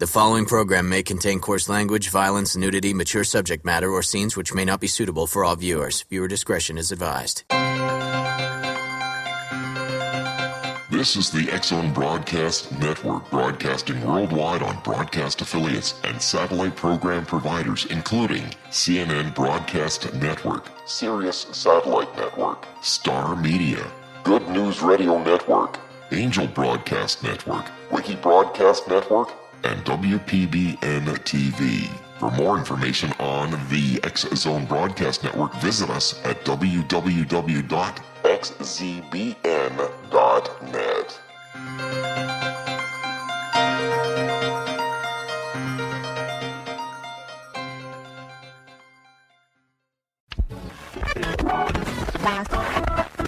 The following program may contain coarse language, violence, nudity, mature subject matter, or scenes which may not be suitable for all viewers. Viewer discretion is advised. This is the X-Zone Broadcast Network, broadcasting worldwide on broadcast affiliates and satellite program providers, including CNN Broadcast Network, Sirius Satellite Network, Star Media, Good News Radio Network, Angel Broadcast Network, Wiki Broadcast Network, and WPBN TV. For more information on the X-Zone Broadcast Network, visit us at www.xzbn.net.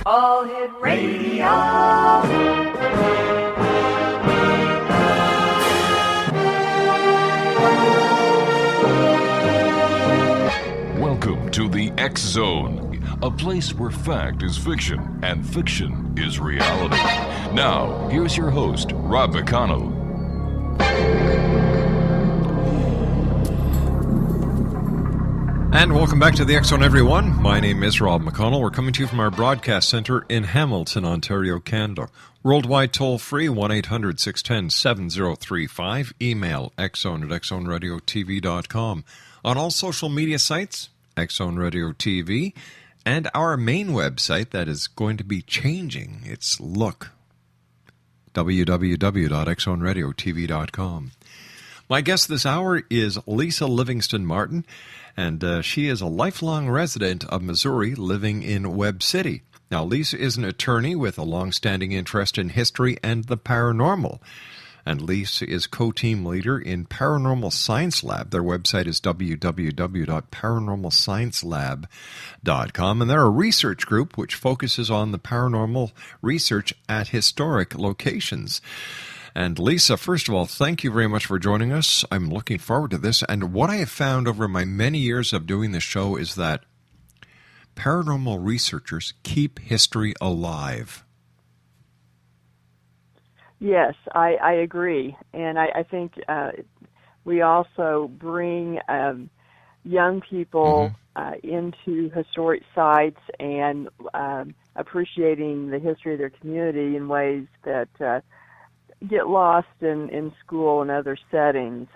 All Hit Radio. Welcome to the X-Zone, a place where fact is fiction and fiction is reality. Now, here's your host, Rob McConnell. And welcome back to the X-Zone, everyone. My name is Rob McConnell. We're coming to you from our broadcast center in Hamilton, Ontario, Canada. Worldwide toll-free, 1-800-610-7035. Email xzone@xzoneradiotv.com. On all social media sites, X-Zone Radio TV, and our main website that is going to be changing its look, www.xzoneradiotv.com. My guest this hour is Lisa Livingston Martin, and she is a lifelong resident of Missouri living in Webb City. Now, Lisa is an attorney with a long-standing interest in history and the paranormal. And Lisa is co-team leader in Paranormal Science Lab. Their website is www.paranormalsciencelab.com. And they're a research group which focuses on the paranormal research at historic locations. And Lisa, first of all, thank you very much for joining us. I'm looking forward to this. And what I have found over my many years of doing this show is that paranormal researchers keep history alive. Yes, I agree. And I think we also bring young people into historic sites and appreciating the history of their community in ways that get lost in school and other settings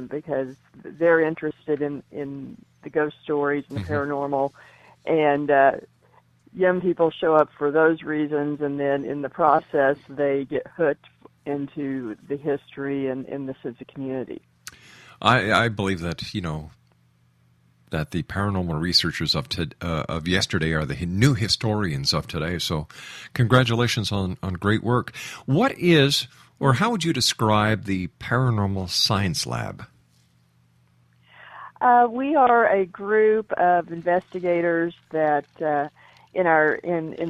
because they're interested in the ghost stories and the paranormal. And young people show up for those reasons, and then in the process they get hooked into the history and the sense of community. I believe that, that the paranormal researchers of yesterday are the new historians of today. So congratulations on great work. What is, or how would you describe the Paranormal Science Lab? We are a group of investigators that in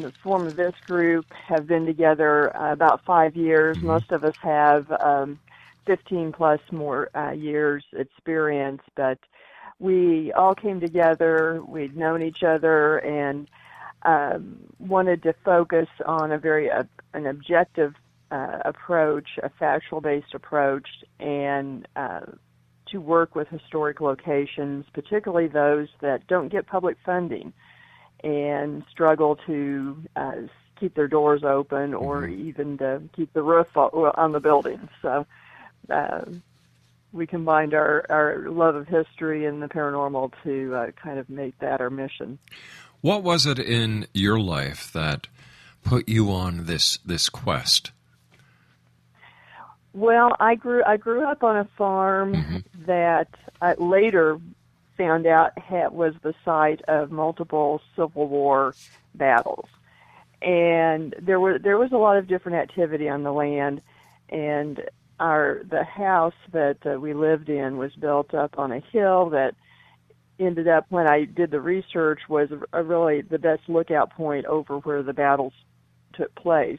the form of this group have been together about 5 years. Most of us have 15 plus more years experience, but we all came together, we'd known each other, and wanted to focus on an objective approach, a factual-based approach, and to work with historic locations, particularly those that don't get public funding and struggle to keep their doors open or even to keep the roof on the building. So we combined our love of history and the paranormal to kind of make that our mission. What was it in your life that put you on this quest? Well, I grew up on a farm that I later found out was the site of multiple Civil War battles, and there was a lot of different activity on the land, and the house that we lived in was built up on a hill that ended up, when I did the research, was really the best lookout point over where the battles took place.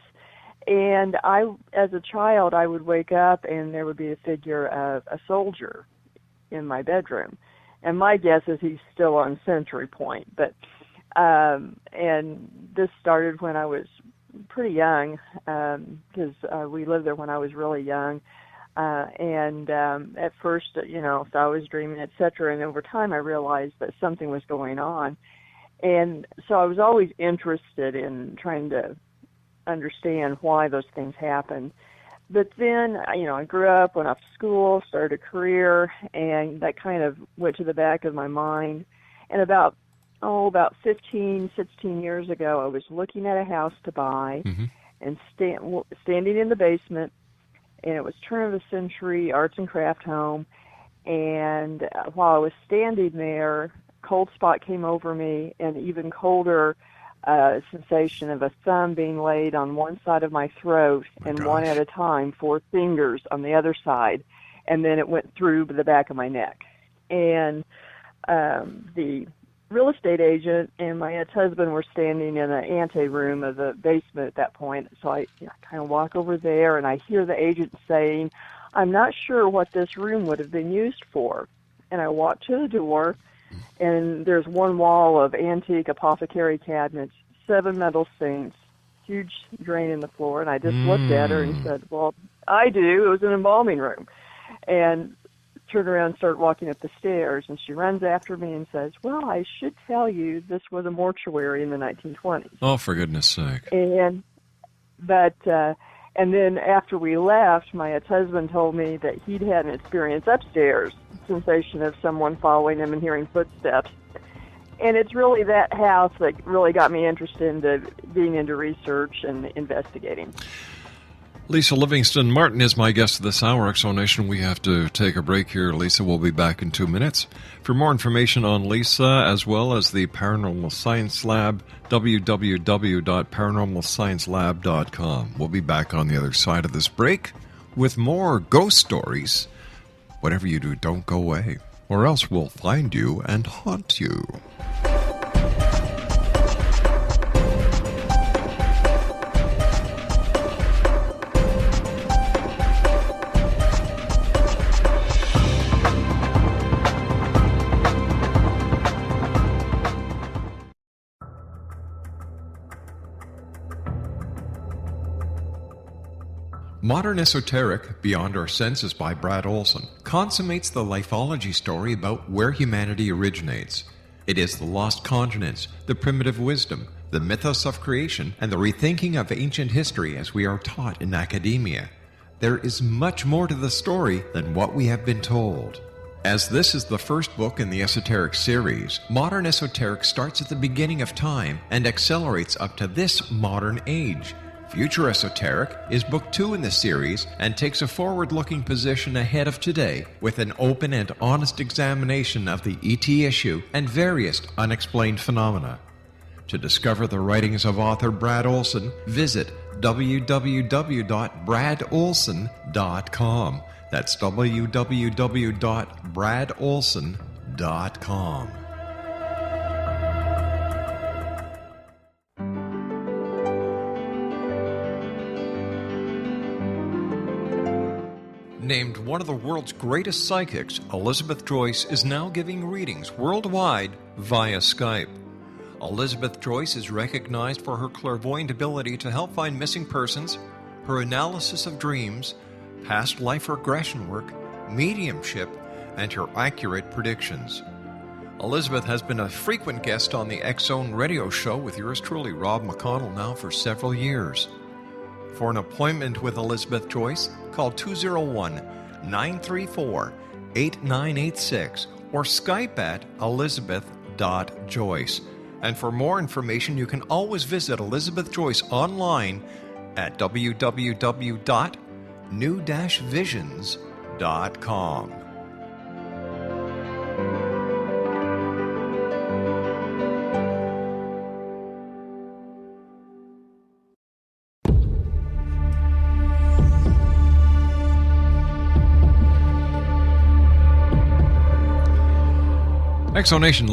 And as a child, I would wake up and there would be a figure of a soldier in my bedroom. And my guess is he's still on Century Point. But and this started when I was pretty young, because we lived there when I was really young. At first, so I was dreaming, etc. And over time, I realized that something was going on. And so I was always interested in trying to understand why those things happened. But then, I grew up, went off to school, started a career, and that kind of went to the back of my mind. And about 15, 16 years ago, I was looking at a house to buy and standing in the basement, and it was turn-of-the-century arts and craft home. And while I was standing there, cold spot came over me, and even colder sensation of a thumb being laid on one side of my throat one at a time, 4 fingers on the other side, and then it went through the back of my neck. And the real estate agent and my ex-husband were standing in the ante-room of the basement at that point, so I kind of walk over there, and I hear the agent saying, "I'm not sure what this room would have been used for." And I walk to the door, and there's one wall of antique apothecary cabinets, 7 metal sinks, huge drain in the floor, and I just looked at her and said, "Well, I do. It was an embalming room." And turned around and started walking up the stairs, and she runs after me and says, "Well, I should tell you this was a mortuary in the 1920s. Oh, for goodness sake. And then after we left, my ex-husband told me that he'd had an experience upstairs, sensation of someone following him and hearing footsteps. And it's really that house that really got me interested into being into research and investigating. Lisa Livingston Martin is my guest this hour. Exonation, we have to take a break here. Lisa will be back in 2 minutes. For more information on Lisa, as well as the Paranormal Science Lab, www.paranormalsciencelab.com. We'll be back on the other side of this break with more ghost stories. Whatever you do, don't go away, or else we'll find you and haunt you. Modern Esoteric, Beyond Our Senses by Brad Olson, consummates the lifology story about where humanity originates. It is the lost continents, the primitive wisdom, the mythos of creation, and the rethinking of ancient history as we are taught in academia. There is much more to the story than what we have been told. As this is the first book in the Esoteric series, Modern Esoteric starts at the beginning of time and accelerates up to this modern age. Future Esoteric is book 2 in the series and takes a forward-looking position ahead of today with an open and honest examination of the ET issue and various unexplained phenomena. To discover the writings of author Brad Olson, visit www.bradolson.com. That's www.bradolson.com. Named one of the world's greatest psychics, Elizabeth Joyce is now giving readings worldwide via Skype. Elizabeth Joyce is recognized for her clairvoyant ability to help find missing persons, her analysis of dreams, past life regression work, mediumship, and her accurate predictions. Elizabeth has been a frequent guest on the X-Zone radio show with yours truly, Rob McConnell, now for several years. For an appointment with Elizabeth Joyce, call 201-934-8986 or Skype at elizabeth.joyce. And for more information, you can always visit Elizabeth Joyce online at www.new-visions.com. Exonation,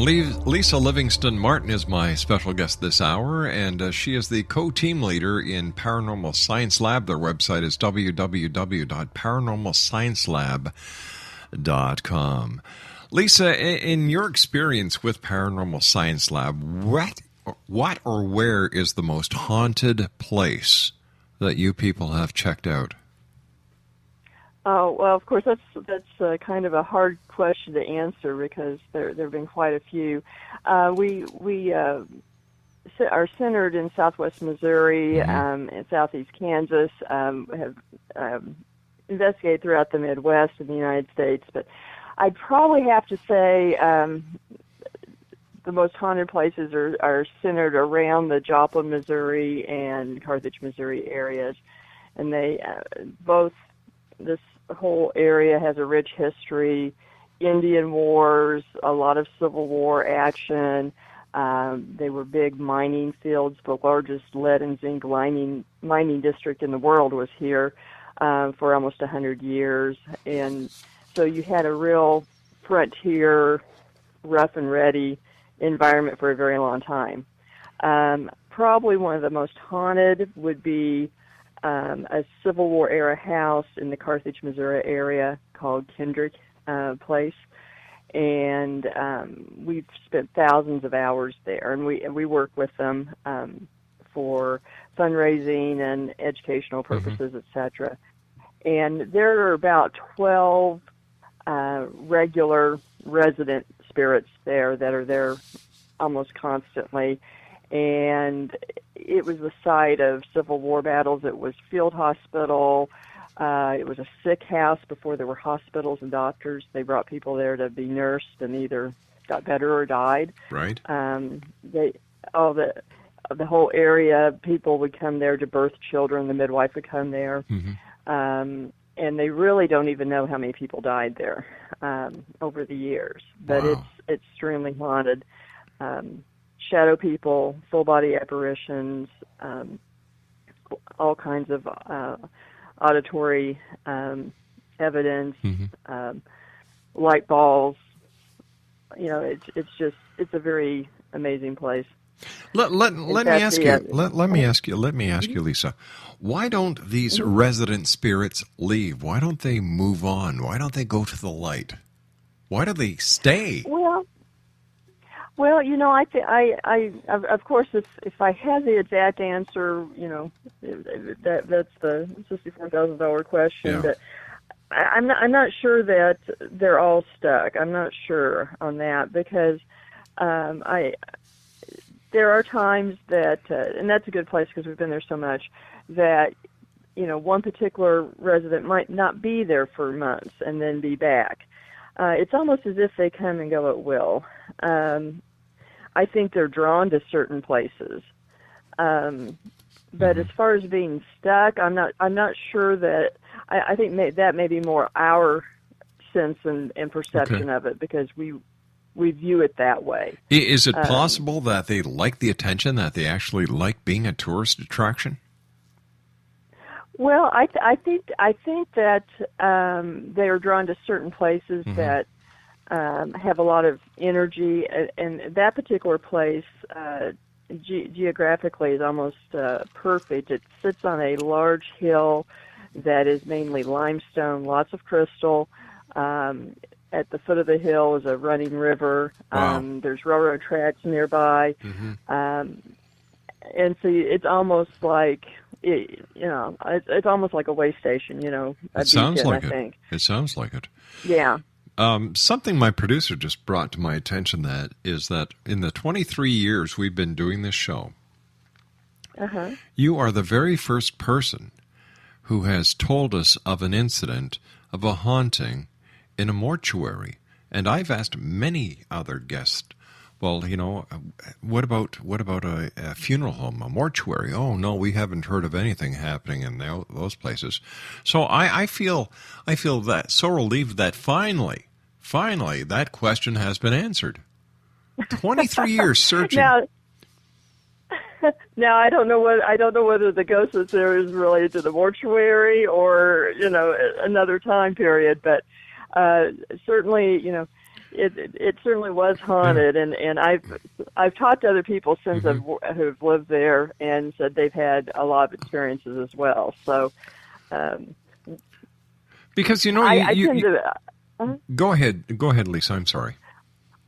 Lisa Livingston Martin is my special guest this hour, and she is the co-team leader in Paranormal Science Lab. Their website is www.paranormalsciencelab.com. Lisa, in your experience with Paranormal Science Lab, what or where is the most haunted place that you people have checked out? Oh, well, of course, that's kind of a hard question to answer because there have been quite a few. We are centered in southwest Missouri and southeast Kansas. Have investigated throughout the Midwest in the United States, but I'd probably have to say the most haunted places are centered around the Joplin, Missouri, and Carthage, Missouri areas, and they both. This whole area has a rich history, Indian wars, a lot of Civil War action. They were big mining fields. The largest lead and zinc mining district in the world was here for almost 100 years. And so you had a real frontier, rough and ready environment for a very long time. Probably one of the most haunted would be a Civil War era house in the Carthage, Missouri area called Kendrick Place, and we've spent thousands of hours there, and we work with them for fundraising and educational purposes, etc. And there are about 12 regular resident spirits there that are there almost constantly. And it was the site of Civil War battles. It was field hospital. It was a sick house before there were hospitals and doctors. They brought people there to be nursed and either got better or died. Right. The whole area, people would come there to birth children. The midwife would come there. And they really don't even know how many people died there over the years. But Wow. It's extremely haunted. Shadow people, full-body apparitions, all kinds of auditory evidence, light balls. You know, it's a very amazing place. Let me ask you, Lisa. Why don't these resident spirits leave? Why don't they move on? Why don't they go to the light? Why do they stay? Well, you know, I of course, if I had the exact answer, you know, that's the $64,000 question. Yeah. But I'm not sure that they're all stuck. I'm not sure on that because there are times that, and that's a good place because we've been there so much that, you know, one particular resident might not be there for months and then be back. It's almost as if they come and go at will. I think they're drawn to certain places. But as far as being stuck, I'm not sure that. I think that may be more our sense and perception of it because we view it that way. Is it possible that they like the attention, that they actually like being a tourist attraction? Well, I think that they are drawn to certain places that have a lot of energy, and that particular place geographically is almost perfect. It sits on a large hill that is mainly limestone, lots of crystal. At the foot of the hill is a running river. Wow. There's railroad tracks nearby, and so it's almost like it's almost like a way station. You know, It sounds like I it. think. It sounds like it. Yeah. Something my producer just brought to my attention is that in the 23 years we've been doing this show, you are the very first person who has told us of an incident of a haunting in a mortuary. And I've asked many other guests, well, you know, what about a funeral home, a mortuary? Oh, no, we haven't heard of anything happening in those places. So I feel that so relieved that finally, that question has been answered. 23 years searching. Now I don't know whether the ghost that's there is related to the mortuary or, you know, another time period, but certainly, you know, it certainly was haunted, and I've talked to other people since who've lived there and said they've had a lot of experiences as well. So, because you know, I tend to. Go ahead, Lisa. I'm sorry.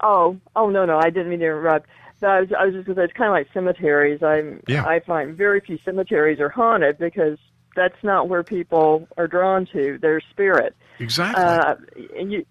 Oh no, I didn't mean to interrupt. So I was just going to say it's kind of like cemeteries. I find very few cemeteries are haunted because that's not where people are drawn to, their spirit. Exactly.